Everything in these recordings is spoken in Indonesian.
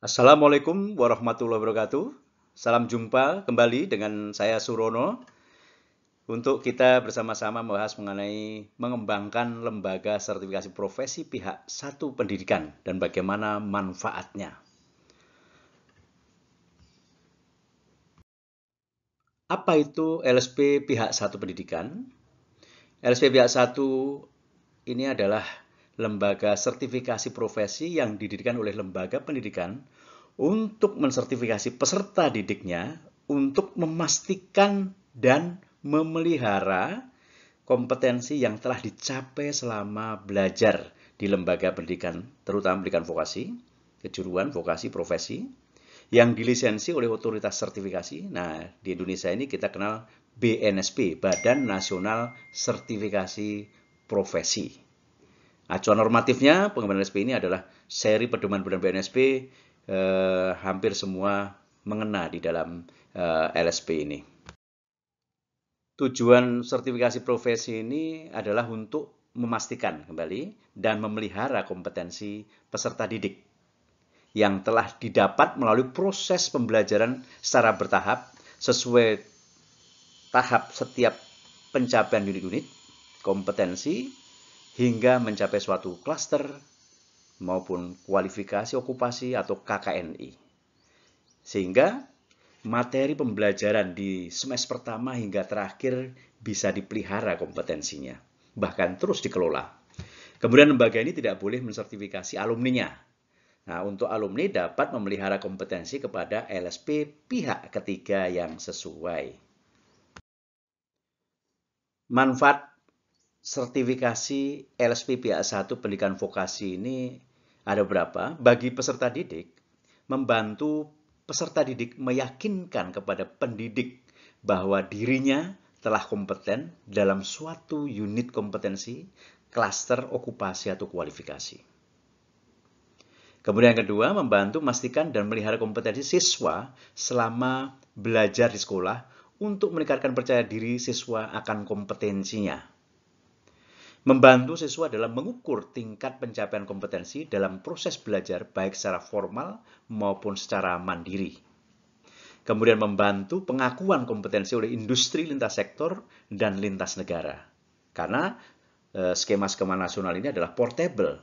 Assalamualaikum warahmatullahi wabarakatuh. Salam jumpa kembali dengan saya Surono untuk kita bersama-sama membahas mengenai mengembangkan lembaga sertifikasi profesi pihak satu pendidikan dan bagaimana manfaatnya. Apa itu LSP pihak satu pendidikan? LSP pihak satu ini adalah lembaga sertifikasi profesi yang didirikan oleh lembaga pendidikan untuk mensertifikasi peserta didiknya untuk memastikan dan memelihara kompetensi yang telah dicapai selama belajar di lembaga pendidikan, terutama pendidikan vokasi, kejuruan, vokasi, profesi, yang dilisensi oleh otoritas sertifikasi. Nah, di Indonesia ini kita kenal BNSP, Badan Nasional Sertifikasi Profesi. Acuan normatifnya pengembangan LSP ini adalah seri pedoman bulan BNSP, hampir semua mengena di dalam LSP ini. Tujuan sertifikasi profesi ini adalah untuk memastikan kembali dan memelihara kompetensi peserta didik yang telah didapat melalui proses pembelajaran secara bertahap sesuai tahap setiap pencapaian unit-unit kompetensi hingga mencapai suatu klaster maupun kualifikasi okupasi atau KKNI. Sehingga materi pembelajaran di semester pertama hingga terakhir bisa dipelihara kompetensinya, bahkan terus dikelola. Kemudian lembaga ini tidak boleh mensertifikasi alumninya. Nah, untuk alumni dapat memelihara kompetensi kepada LSP pihak ketiga yang sesuai. Manfaat sertifikasi LSP pihak satu pendidikan vokasi ini ada beberapa. Bagi peserta didik, membantu peserta didik meyakinkan kepada pendidik bahwa dirinya telah kompeten dalam suatu unit kompetensi, klaster, okupasi, atau kualifikasi. Kemudian yang kedua, membantu memastikan dan melihara kompetensi siswa selama belajar di sekolah untuk meningkatkan percaya diri siswa akan kompetensinya. Membantu siswa dalam mengukur tingkat pencapaian kompetensi dalam proses belajar baik secara formal maupun secara mandiri. Kemudian membantu pengakuan kompetensi oleh industri lintas sektor dan lintas negara. Karena skema-skema nasional ini adalah portable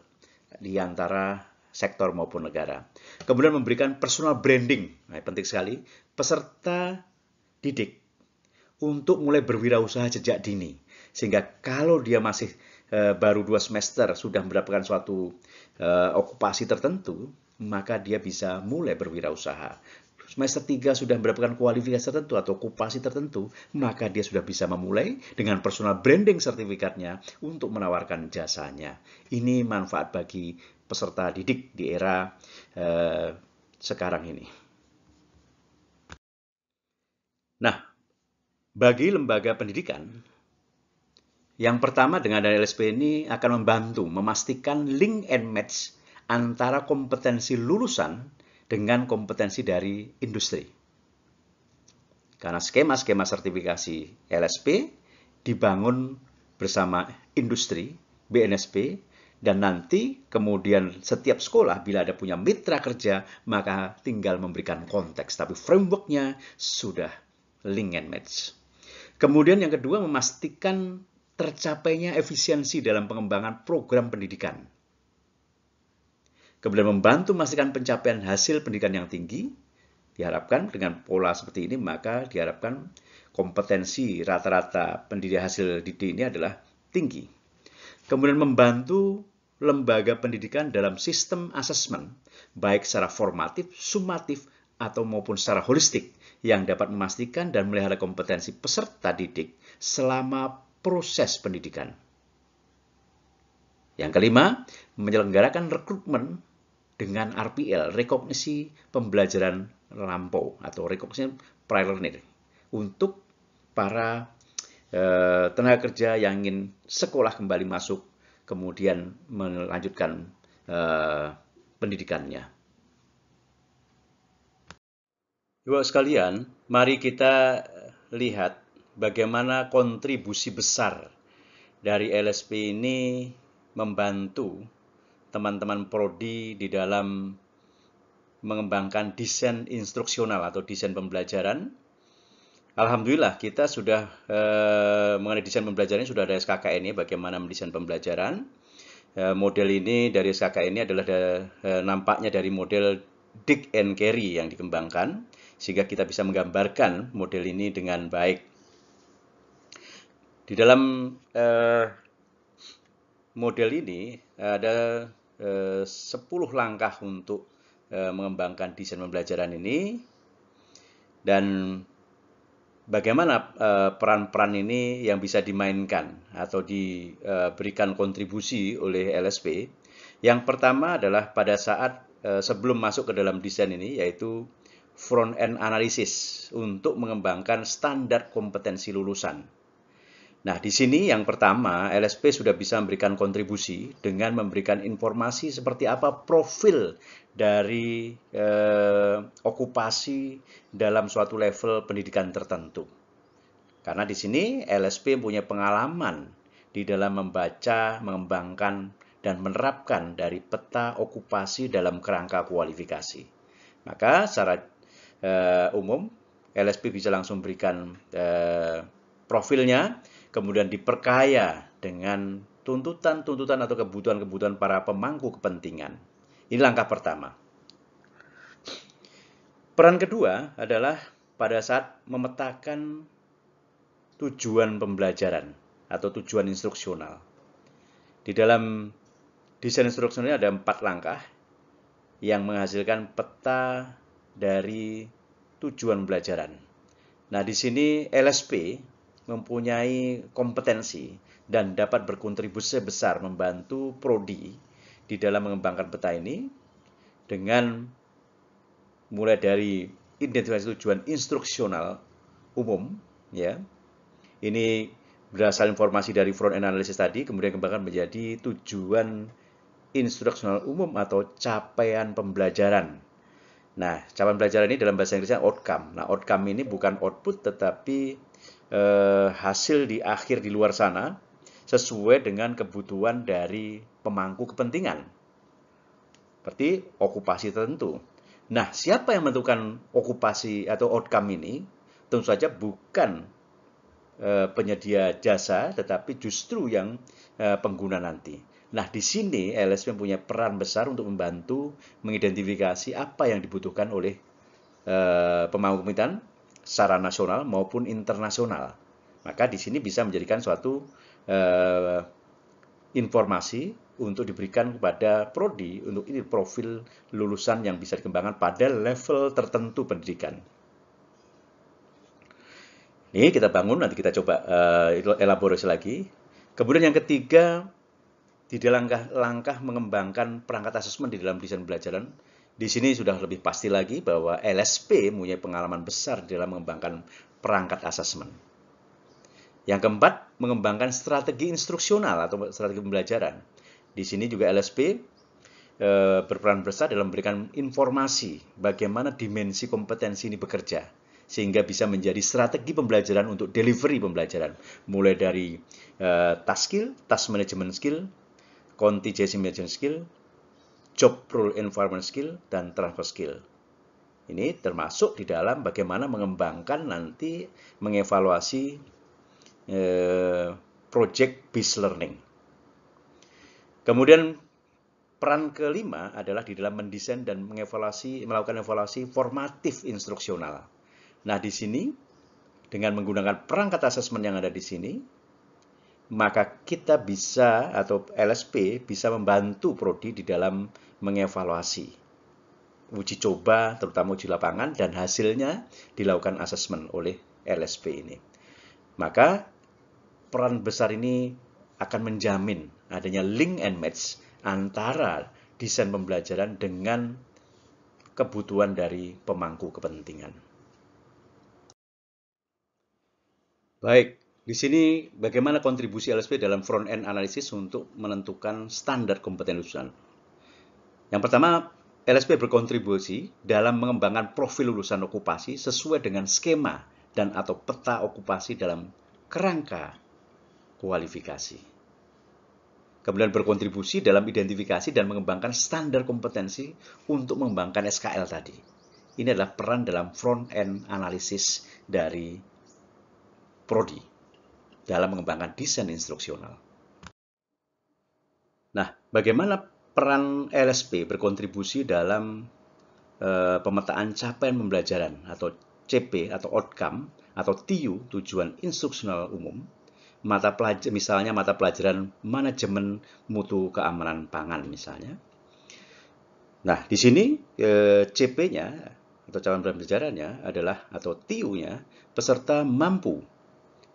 di antara sektor maupun negara. Kemudian memberikan personal branding, nah, penting sekali, peserta didik untuk mulai berwirausaha sejak dini. Sehingga kalau dia masih baru 2 semester sudah mendapatkan suatu okupasi tertentu, maka dia bisa mulai berwirausaha. Semester 3 sudah mendapatkan kualifikasi tertentu atau okupasi tertentu, maka dia sudah bisa memulai dengan personal branding sertifikatnya untuk menawarkan jasanya. Ini manfaat bagi peserta didik di era sekarang ini. Nah, bagi lembaga pendidikan, yang pertama dengan adanya LSP ini akan membantu memastikan link and match antara kompetensi lulusan dengan kompetensi dari industri. Karena skema-skema sertifikasi LSP dibangun bersama industri, BNSP, dan nanti kemudian setiap sekolah bila ada punya mitra kerja, maka tinggal memberikan konteks. Tapi frameworknya sudah link and match. Kemudian yang kedua, memastikan tercapainya efisiensi dalam pengembangan program pendidikan. Kemudian membantu memastikan pencapaian hasil pendidikan yang tinggi. Diharapkan dengan pola seperti ini, maka diharapkan kompetensi rata-rata pendidik hasil didik ini adalah tinggi. Kemudian membantu lembaga pendidikan dalam sistem asesmen, baik secara formatif, sumatif, atau maupun secara holistik, yang dapat memastikan dan melihara kompetensi peserta didik selama proses pendidikan. Yang kelima, menyelenggarakan rekrutmen dengan RPL, rekognisi pembelajaran lampau atau rekognisi prior learning untuk para tenaga kerja yang ingin sekolah kembali masuk kemudian melanjutkan pendidikannya. Ibu sekalian, mari kita lihat bagaimana kontribusi besar dari LSP ini membantu teman-teman prodi di dalam mengembangkan desain instruksional atau desain pembelajaran. Alhamdulillah kita sudah mengenai desain pembelajaran sudah ada SKKN-nya bagaimana mendesain pembelajaran. Model ini dari SKKN ini adalah nampaknya dari model Dick and Carey yang dikembangkan sehingga kita bisa menggambarkan model ini dengan baik. Di dalam model ini ada 10 langkah untuk mengembangkan desain pembelajaran ini, dan bagaimana peran-peran ini yang bisa dimainkan atau diberikan kontribusi oleh LSP. Yang pertama adalah pada saat sebelum masuk ke dalam desain ini, yaitu front-end analysis untuk mengembangkan standar kompetensi lulusan. Nah, di sini yang pertama, LSP sudah bisa memberikan kontribusi dengan memberikan informasi seperti apa profil dari okupasi dalam suatu level pendidikan tertentu. Karena di sini LSP punya pengalaman di dalam membaca, mengembangkan, dan menerapkan dari peta okupasi dalam kerangka kualifikasi. Maka secara umum, LSP bisa langsung berikan profilnya, kemudian diperkaya dengan tuntutan-tuntutan atau kebutuhan-kebutuhan para pemangku kepentingan. Ini langkah pertama. Peran kedua adalah pada saat memetakan tujuan pembelajaran atau tujuan instruksional. Di dalam desain instruksional ada 4 langkah yang menghasilkan peta dari tujuan pembelajaran. Nah, di sini LSP mempunyai kompetensi dan dapat berkontribusi besar membantu prodi di dalam mengembangkan peta ini dengan mulai dari identifikasi tujuan instruksional umum, ya. Ini berasal informasi dari front end analysis tadi, kemudian dikembangkan menjadi tujuan instruksional umum atau capaian pembelajaran. Nah, capaian pembelajaran ini dalam bahasa Inggrisnya outcome. Nah, outcome ini bukan output tetapi hasil di akhir di luar sana sesuai dengan kebutuhan dari pemangku kepentingan seperti okupasi tertentu. Nah, siapa yang menentukan okupasi atau outcome ini? Tentu saja bukan penyedia jasa, tetapi justru yang pengguna nanti. Nah, di sini LSP punya peran besar untuk membantu mengidentifikasi apa yang dibutuhkan oleh pemangku kepentingan secara nasional maupun internasional. Maka di sini bisa menjadikan suatu informasi untuk diberikan kepada prodi untuk ini profil lulusan yang bisa dikembangkan pada level tertentu pendidikan. Ini kita bangun, nanti kita coba elaborasi lagi. Kemudian yang ketiga, di dalam langkah mengembangkan perangkat asesmen di dalam desain pembelajaran, di sini sudah lebih pasti lagi bahwa LSP mempunyai pengalaman besar di dalam mengembangkan perangkat asesmen. Yang keempat, mengembangkan strategi instruksional atau strategi pembelajaran. Di sini juga LSP berperan besar dalam memberikan informasi bagaimana dimensi kompetensi ini bekerja, sehingga bisa menjadi strategi pembelajaran untuk delivery pembelajaran, mulai dari task skill, task management skill, contingency management skill, job role environment skill, dan transfer skill. Ini termasuk di dalam bagaimana mengembangkan nanti mengevaluasi project based learning. Kemudian peran kelima adalah di dalam mendesain dan melakukan evaluasi formatif instruksional. Nah, di sini dengan menggunakan perangkat asesmen yang ada di sini, maka kita bisa atau LSP bisa membantu prodi di dalam mengevaluasi uji coba, terutama uji lapangan, dan hasilnya dilakukan asesmen oleh LSP ini. Maka peran besar ini akan menjamin adanya link and match antara desain pembelajaran dengan kebutuhan dari pemangku kepentingan. Baik, di sini bagaimana kontribusi LSP dalam front-end analysis untuk menentukan standar kompetensi lulusan. Yang pertama, LSP berkontribusi dalam mengembangkan profil lulusan okupasi sesuai dengan skema dan atau peta okupasi dalam kerangka kualifikasi. kemudian berkontribusi dalam identifikasi dan mengembangkan standar kompetensi untuk mengembangkan SKL tadi. Ini adalah peran dalam front-end analisis dari Prodi dalam mengembangkan desain instruksional. Nah, bagaimana peran LSP berkontribusi dalam pemetaan capaian pembelajaran atau CP atau outcome atau TU, tujuan instruksional umum, misalnya mata pelajaran manajemen mutu keamanan pangan misalnya. Nah, di sini CP-nya atau capaian pembelajarannya adalah atau TU-nya peserta mampu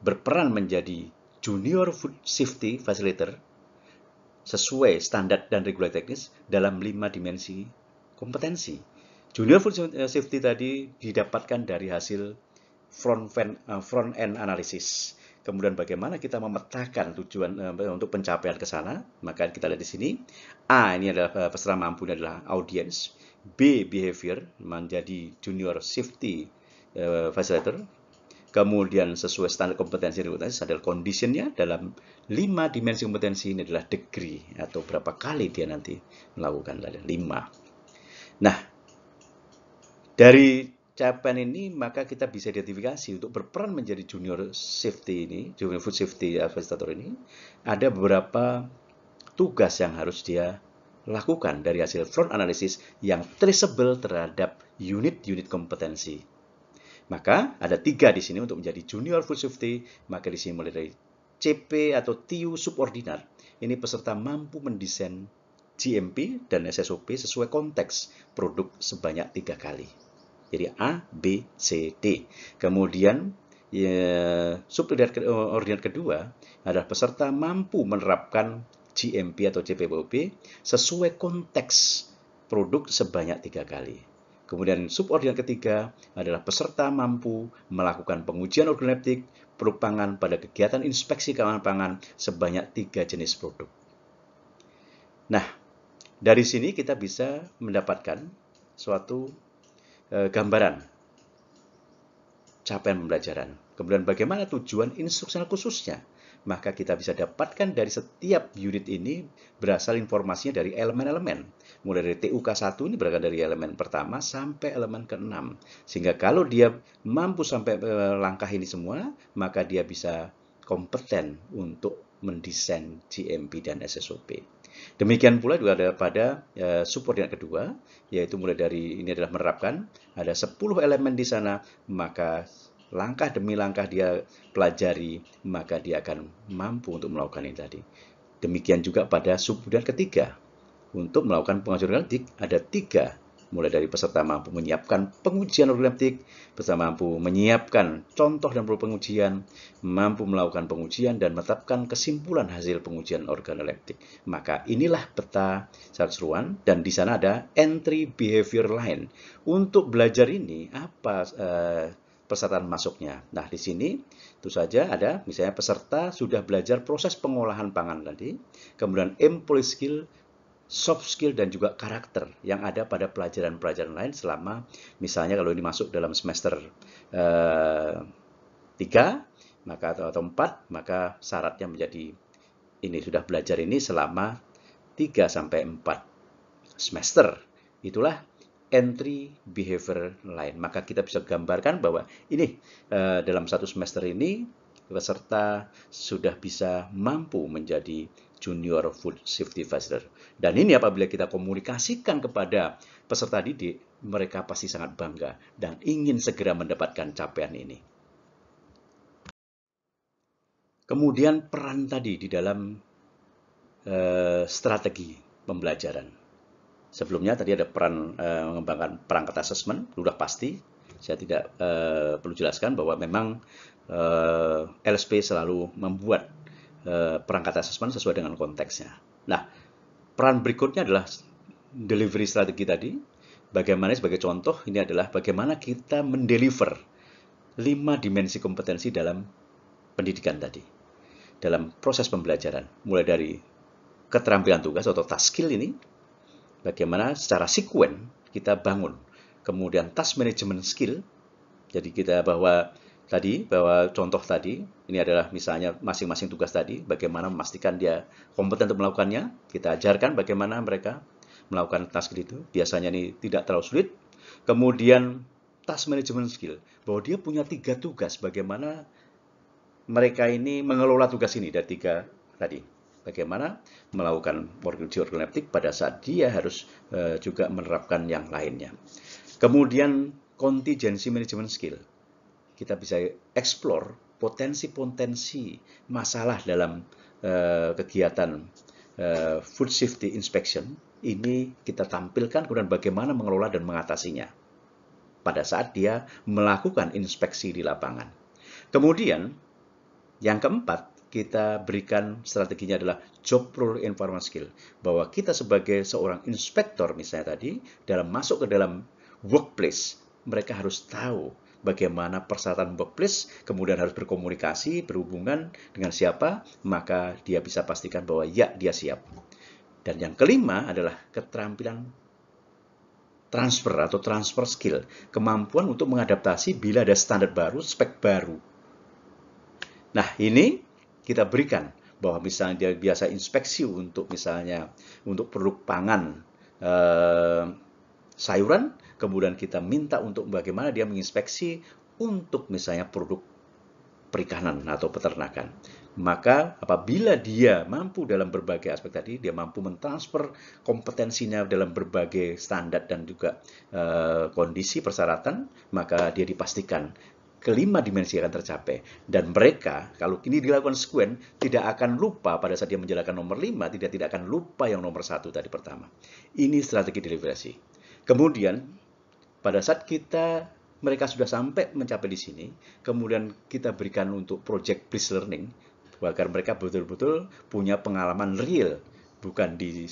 berperan menjadi junior food safety facilitator sesuai standar dan regulasi teknis dalam 5 dimensi kompetensi. Junior food safety tadi didapatkan dari hasil front-end analysis. Kemudian bagaimana kita memetakan tujuan untuk pencapaian ke sana? Maka kita lihat di sini. A, ini adalah peserta mampu, ini adalah audience. B, behavior, menjadi junior safety facilitator. Kemudian sesuai standar kompetensi adalah conditionnya dalam 5 dimensi kompetensi ini adalah degree atau berapa kali dia nanti melakukan 5. Nah, dari capaian ini maka kita bisa identifikasi untuk berperan menjadi junior safety ini, junior food safety facilitator ini, ada beberapa tugas yang harus dia lakukan dari hasil front analysis yang traceable terhadap unit-unit kompetensi. Maka ada 3 di sini untuk menjadi junior food safety, maka di sini mulai dari CP atau TU subordinat. Ini peserta mampu mendesain GMP dan SSOP sesuai konteks produk sebanyak 3 kali. Jadi A, B, C, D. Kemudian subordinat kedua adalah peserta mampu menerapkan GMP atau CPOP sesuai konteks produk sebanyak 3 kali. Kemudian subordinat ketiga adalah peserta mampu melakukan pengujian organoleptik produk pangan pada kegiatan inspeksi keamanan pangan sebanyak 3 jenis produk. Nah, dari sini kita bisa mendapatkan suatu gambaran capaian pembelajaran. Kemudian bagaimana tujuan instruksional khususnya? Maka kita bisa dapatkan dari setiap unit ini berasal informasinya dari elemen-elemen. Mulai dari TUK1 ini berasal dari elemen pertama sampai elemen ke-6. Sehingga kalau dia mampu sampai langkah ini semua, maka dia bisa kompeten untuk mendesain GMP dan SSOP. Demikian pula juga ada pada subordinat kedua, yaitu mulai dari ini adalah menerapkan, ada 10 elemen di sana, maka langkah demi langkah dia pelajari, maka dia akan mampu untuk melakukan ini tadi. Demikian juga pada subordinat ketiga, untuk melakukan pengajuan organoleptik ada 3. Mulai dari peserta mampu menyiapkan pengujian organoleptik, peserta mampu menyiapkan contoh dan proses pengujian, mampu melakukan pengujian dan menetapkan kesimpulan hasil pengujian organoleptik. Maka inilah peta keseluruhan dan di sana ada entry behavior line. Untuk belajar ini apa persyaratan masuknya? Nah, di sini itu saja ada misalnya peserta sudah belajar proses pengolahan pangan tadi, kemudian employee skill, soft skill dan juga karakter yang ada pada pelajaran-pelajaran lain selama misalnya kalau ini masuk dalam semester 3 maka atau 4 maka syaratnya menjadi ini sudah belajar ini selama 3 sampai 4 semester. Itulah entry behavior line. Maka kita bisa gambarkan bahwa ini dalam 1 semester ini peserta sudah bisa mampu menjadi junior food safety facilitator. Dan ini apabila kita komunikasikan kepada peserta didik, mereka pasti sangat bangga dan ingin segera mendapatkan capaian ini. Kemudian peran tadi di dalam strategi pembelajaran. Sebelumnya tadi ada peran mengembangkan perangkat asesmen, sudah pasti. Saya tidak perlu jelaskan bahwa memang LSP selalu membuat perangkat asesmen sesuai dengan konteksnya. Nah, peran berikutnya adalah delivery strategi tadi. Bagaimana sebagai contoh ini adalah bagaimana kita mendeliver 5 dimensi kompetensi dalam pendidikan tadi. Dalam proses pembelajaran, mulai dari keterampilan tugas atau task skill ini, bagaimana secara sekuen kita bangun. Kemudian task management skill, jadi kita bahwa tadi, bahwa contoh tadi, ini adalah misalnya masing-masing tugas tadi, bagaimana memastikan dia kompeten untuk melakukannya. Kita ajarkan bagaimana mereka melakukan task itu. Biasanya ini tidak terlalu sulit. Kemudian task management skill, bahwa dia punya 3 tugas, bagaimana mereka ini mengelola tugas ini dari 3 tadi. Bagaimana melakukan work pada saat dia harus juga menerapkan yang lainnya. Kemudian contingency management skill. Kita bisa explore potensi-potensi masalah dalam kegiatan food safety inspection. Ini kita tampilkan kemudian bagaimana mengelola dan mengatasinya pada saat dia melakukan inspeksi di lapangan. Kemudian yang keempat, kita berikan strateginya adalah job role environment skill. Bahwa kita sebagai seorang inspektor misalnya tadi, dalam masuk ke dalam workplace, mereka harus tahu bagaimana persyaratan workplace, kemudian harus berkomunikasi, berhubungan dengan siapa, maka dia bisa pastikan bahwa ya, dia siap. Dan yang kelima adalah keterampilan transfer atau transfer skill, kemampuan untuk mengadaptasi bila ada standar baru, spek baru. Nah, ini kita berikan bahwa misalnya dia biasa inspeksi untuk misalnya untuk produk pangan, sayuran, kemudian kita minta untuk bagaimana dia menginspeksi untuk misalnya produk perikanan atau peternakan. Maka apabila dia mampu dalam berbagai aspek tadi, dia mampu mentransfer kompetensinya dalam berbagai standar dan juga kondisi persyaratan, maka dia dipastikan kelima dimensi akan tercapai. Dan mereka, kalau ini dilakukan sekuen, tidak akan lupa pada saat dia menjalankan nomor 5, tidak akan lupa yang nomor 1 tadi pertama. Ini strategi deliverasi. Kemudian, pada saat mereka sudah sampai mencapai di sini, kemudian kita berikan untuk project based learning, agar mereka betul-betul punya pengalaman real, bukan di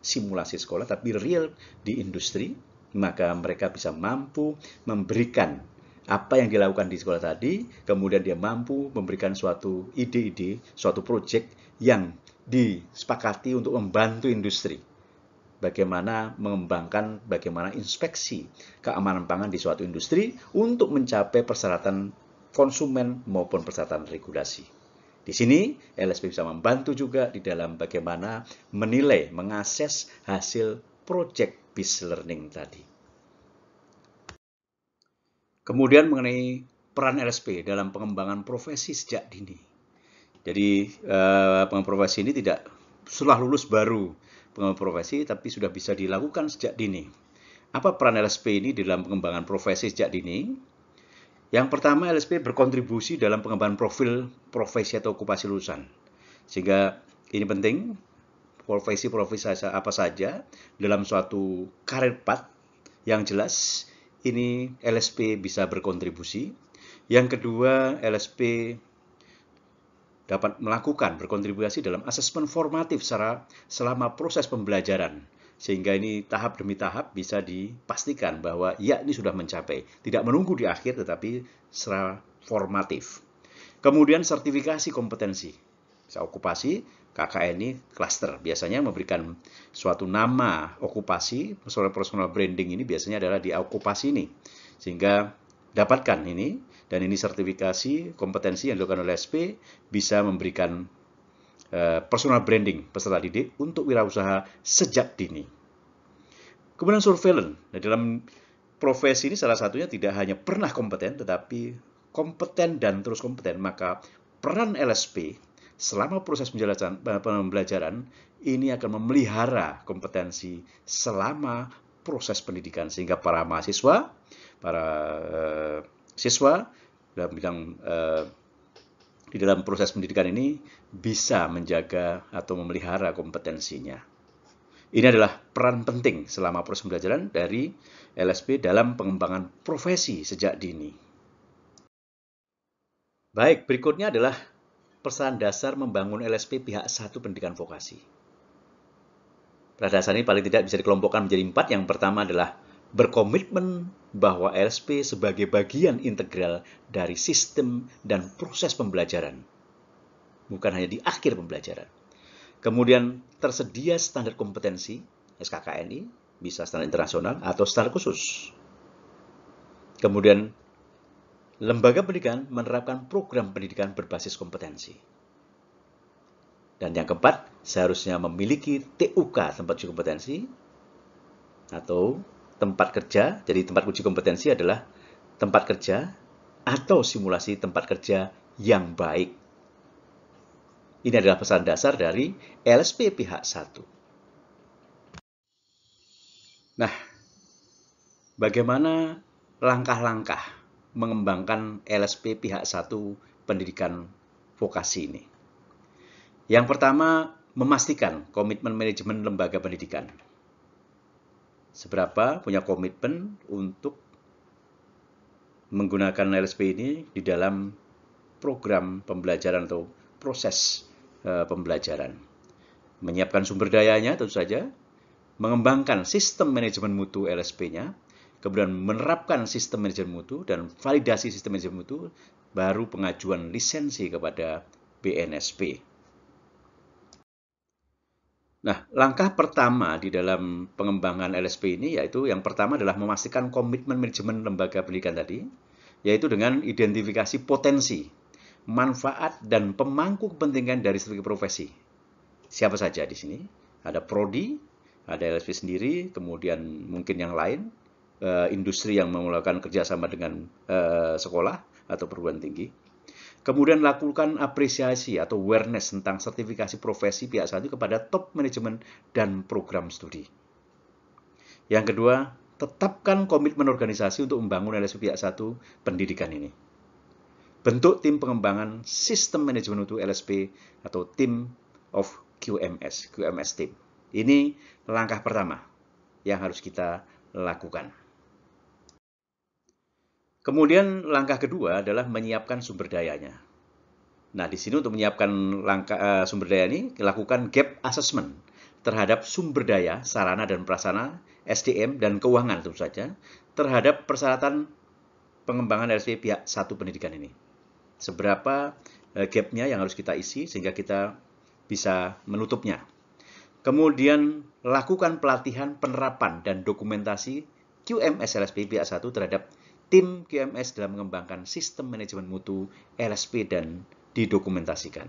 simulasi sekolah, tapi real di industri, maka mereka bisa mampu memberikan apa yang dilakukan di sekolah tadi, kemudian dia mampu memberikan suatu ide-ide, suatu proyek yang disepakati untuk membantu industri. Bagaimana mengembangkan, bagaimana inspeksi keamanan pangan di suatu industri untuk mencapai persyaratan konsumen maupun persyaratan regulasi. Di sini LSP bisa membantu juga di dalam bagaimana menilai, mengakses hasil project based learning tadi. Kemudian mengenai peran LSP dalam pengembangan profesi sejak dini. Jadi pengembangan profesi ini tidak setelah lulus baru pengembangan profesi, tapi sudah bisa dilakukan sejak dini. Apa peran LSP ini dalam pengembangan profesi sejak dini? Yang pertama, LSP berkontribusi dalam pengembangan profil profesi atau okupasi lulusan. Sehingga ini penting, profesi-profesi apa saja dalam suatu karir path yang jelas, ini LSP bisa berkontribusi. Yang kedua, LSP dapat melakukan berkontribusi dalam asesmen formatif selama proses pembelajaran. Sehingga ini tahap demi tahap bisa dipastikan bahwa ya, ini sudah mencapai. Tidak menunggu di akhir, tetapi secara formatif. Kemudian sertifikasi kompetensi. Okupasi, KKN ini cluster. Biasanya memberikan suatu nama okupasi, personal branding ini biasanya adalah di okupasi ini. Sehingga dapatkan ini, dan ini sertifikasi kompetensi yang dilakukan oleh SP bisa memberikan personal branding peserta didik untuk wirausaha sejak dini. Kemudian surveillance. Nah, dalam profesi ini salah satunya tidak hanya pernah kompeten, tetapi kompeten dan terus kompeten. Maka peran LSP selama proses pembelajaran ini akan memelihara kompetensi selama proses pendidikan, sehingga para mahasiswa, para siswa dalam bidang di dalam proses pendidikan ini bisa menjaga atau memelihara kompetensinya. Ini adalah peran penting selama proses pembelajaran dari LSP dalam pengembangan profesi sejak dini. Baik, berikutnya adalah pesan dasar membangun LSP pihak 1 pendidikan vokasi. Pada dasar ini paling tidak bisa dikelompokkan menjadi 4. Yang pertama adalah berkomitmen bahwa LSP sebagai bagian integral dari sistem dan proses pembelajaran, bukan hanya di akhir pembelajaran. Kemudian tersedia standar kompetensi SKKNI, bisa standar internasional atau standar khusus. Kemudian lembaga pendidikan menerapkan program pendidikan berbasis kompetensi. Dan yang keempat, seharusnya memiliki TUK, tempat uji kompetensi, atau tempat kerja. Jadi tempat uji kompetensi adalah tempat kerja atau simulasi tempat kerja yang baik. Ini adalah pesan dasar dari LSP pihak 1. Nah, bagaimana langkah-langkah mengembangkan LSP pihak 1 pendidikan vokasi ini? Yang pertama, memastikan komitmen manajemen lembaga pendidikan. Seberapa punya komitmen untuk menggunakan LSP ini di dalam program pembelajaran atau proses pembelajaran. Menyiapkan sumber dayanya tentu saja, mengembangkan sistem manajemen mutu LSP-nya, kemudian menerapkan sistem manajemen mutu dan validasi sistem manajemen mutu, baru pengajuan lisensi kepada BNSP. Nah, langkah pertama di dalam pengembangan LSP ini yaitu yang pertama adalah memastikan komitmen manajemen lembaga pendidikan tadi, yaitu dengan identifikasi potensi, manfaat, dan pemangku kepentingan dari strategi profesi. Siapa saja di sini? Ada prodi, ada LSP sendiri, kemudian mungkin yang lain, industri yang melakukan kerjasama dengan sekolah atau perguruan tinggi. Kemudian lakukan apresiasi atau awareness tentang sertifikasi profesi pihak 1 kepada top manajemen dan program studi. Yang kedua, tetapkan komitmen organisasi untuk membangun LSP pihak 1 pendidikan ini. Bentuk tim pengembangan sistem manajemen mutu LSP atau Team of QMS team. Ini langkah pertama yang harus kita lakukan. Kemudian langkah kedua adalah menyiapkan sumber dayanya. Nah, di sini untuk menyiapkan sumber daya ini, lakukan gap assessment terhadap sumber daya, sarana dan prasarana, SDM dan keuangan tentu saja, terhadap persyaratan pengembangan LSP pihak 1 pendidikan ini. Seberapa gapnya yang harus kita isi sehingga kita bisa menutupnya. Kemudian lakukan pelatihan, penerapan, dan dokumentasi QMS LSP pihak 1 terhadap tim QMS dalam mengembangkan sistem manajemen mutu LSP dan didokumentasikan.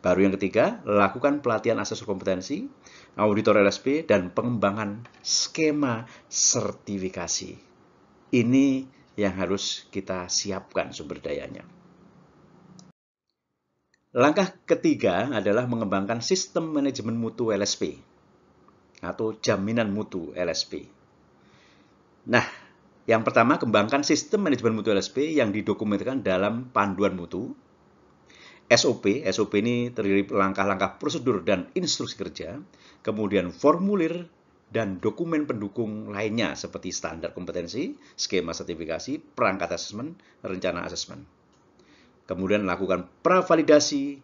Baru yang ketiga, lakukan pelatihan asesor kompetensi, auditor LSP, dan pengembangan skema sertifikasi. Ini yang harus kita siapkan sumber dayanya. Langkah ketiga adalah mengembangkan sistem manajemen mutu LSP atau jaminan mutu LSP. Nah, yang pertama, kembangkan sistem manajemen mutu LSP yang didokumentasikan dalam panduan mutu. SOP ini terdiri langkah-langkah prosedur dan instruksi kerja, kemudian formulir dan dokumen pendukung lainnya seperti standar kompetensi, skema sertifikasi, perangkat asesmen, rencana asesmen. Kemudian lakukan pravalidasi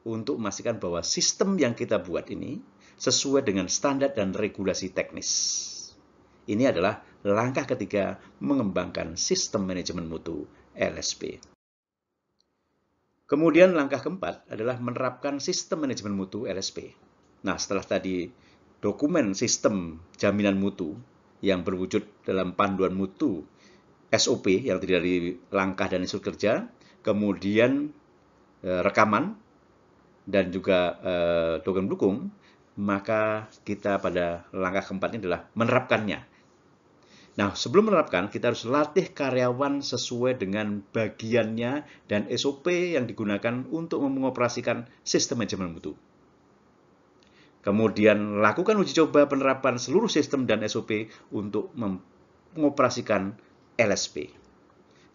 untuk memastikan bahwa sistem yang kita buat ini sesuai dengan standar dan regulasi teknis. Ini adalah langkah ketiga mengembangkan sistem manajemen mutu LSP. Kemudian langkah keempat adalah menerapkan sistem manajemen mutu LSP. Nah, setelah tadi dokumen sistem jaminan mutu yang berwujud dalam panduan mutu SOP yang terdiri dari langkah dan instruksi kerja, kemudian rekaman dan juga dokumen pendukung, maka kita pada langkah keempat ini adalah menerapkannya. Nah, sebelum menerapkan, kita harus latih karyawan sesuai dengan bagiannya dan SOP yang digunakan untuk mengoperasikan sistem manajemen mutu. Kemudian, lakukan uji coba penerapan seluruh sistem dan SOP untuk mengoperasikan LSP.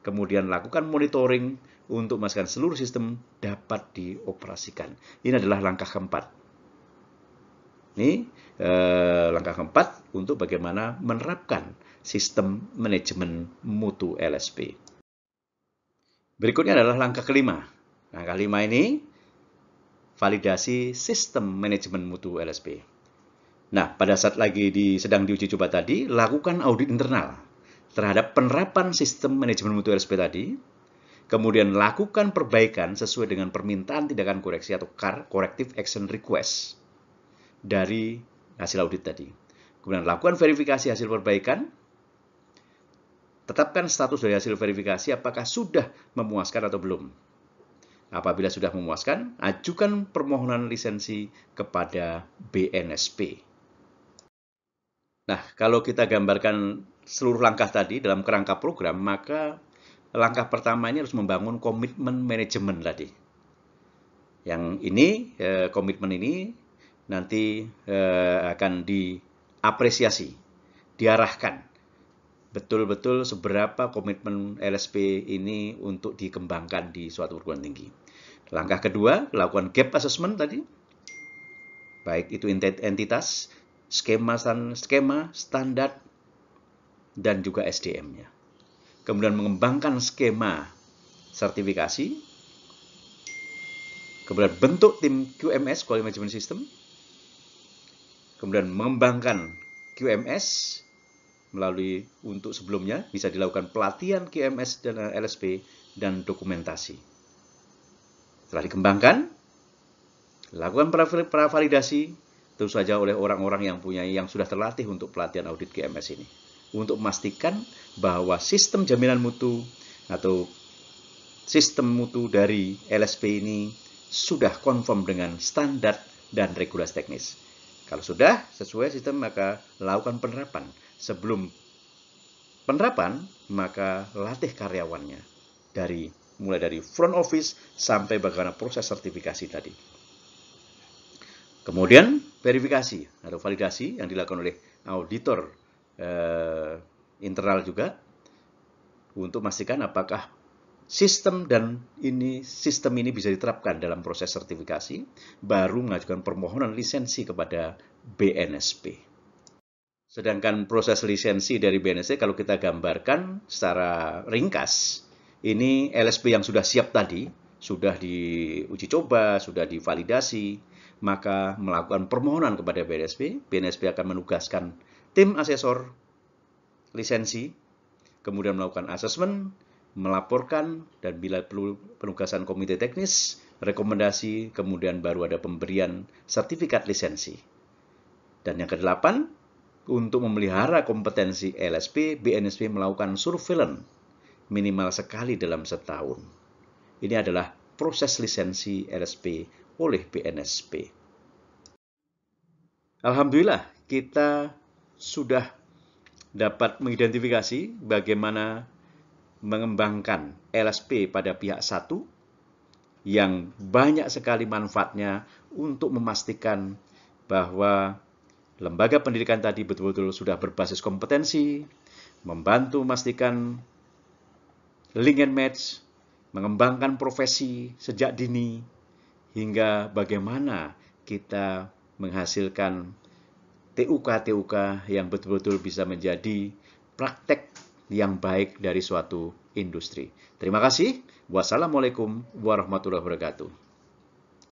Kemudian, lakukan monitoring untuk memastikan seluruh sistem dapat dioperasikan. Ini adalah langkah keempat. Ini langkah keempat untuk bagaimana menerapkan sistem manajemen mutu LSP. Berikutnya adalah langkah kelima. Langkah kelima ini validasi sistem manajemen mutu LSP. Nah, pada saat lagi sedang diuji coba tadi, lakukan audit internal terhadap penerapan sistem manajemen mutu LSP tadi. Kemudian lakukan perbaikan sesuai dengan permintaan tindakan koreksi atau CAR, Corrective Action Request, dari hasil audit tadi. Kemudian lakukan verifikasi hasil perbaikan. Tetapkan status dari hasil verifikasi apakah sudah memuaskan atau belum. Apabila sudah memuaskan, ajukan permohonan lisensi kepada BNSP. Nah, kalau kita gambarkan seluruh langkah tadi dalam kerangka program, maka langkah pertama ini harus membangun komitmen manajemen tadi. Yang ini, komitmen ini nanti akan diapresiasi, diarahkan betul-betul seberapa komitmen LSP ini untuk dikembangkan di suatu perguruan tinggi. Langkah kedua, lakukan gap assessment tadi, baik itu entitas, skema, standar, dan juga SDM-nya. Kemudian mengembangkan skema sertifikasi, kemudian bentuk tim QMS, Quality Management System, kemudian mengembangkan QMS, melalui untuk sebelumnya bisa dilakukan pelatihan QMS dan LSP dan dokumentasi. Setelah dikembangkan, lakukan pravalidasi tentu saja oleh orang-orang yang sudah terlatih untuk pelatihan audit QMS ini untuk memastikan bahwa sistem jaminan mutu atau sistem mutu dari LSP ini sudah konform dengan standar dan regulasi teknis. Kalau sudah sesuai sistem, maka lakukan penerapan. Sebelum penerapan, maka latih karyawannya mulai dari front office sampai bagaimana proses sertifikasi tadi. Kemudian verifikasi atau validasi yang dilakukan oleh auditor internal juga untuk memastikan apakah sistem ini bisa diterapkan dalam proses sertifikasi, baru mengajukan permohonan lisensi kepada BNSP. Sedangkan proses lisensi dari BNSP kalau kita gambarkan secara ringkas, ini LSP yang sudah siap tadi, sudah diuji coba, sudah divalidasi, maka melakukan permohonan kepada BNSP. BNSP akan menugaskan tim asesor lisensi, kemudian melakukan asesmen, melaporkan, dan bila perlu penugasan komite teknis, rekomendasi, kemudian baru ada pemberian sertifikat lisensi. Dan yang ke-8, untuk memelihara kompetensi LSP, BNSP melakukan surveillance minimal sekali dalam setahun. Ini adalah proses lisensi LSP oleh BNSP. Alhamdulillah, kita sudah dapat mengidentifikasi bagaimana mengembangkan LSP pada pihak satu yang banyak sekali manfaatnya untuk memastikan bahwa lembaga pendidikan tadi betul-betul sudah berbasis kompetensi, membantu memastikan link and match, mengembangkan profesi sejak dini, hingga bagaimana kita menghasilkan TUK yang betul-betul bisa menjadi praktek yang baik dari suatu industri. Terima kasih. Wassalamualaikum warahmatullahi wabarakatuh.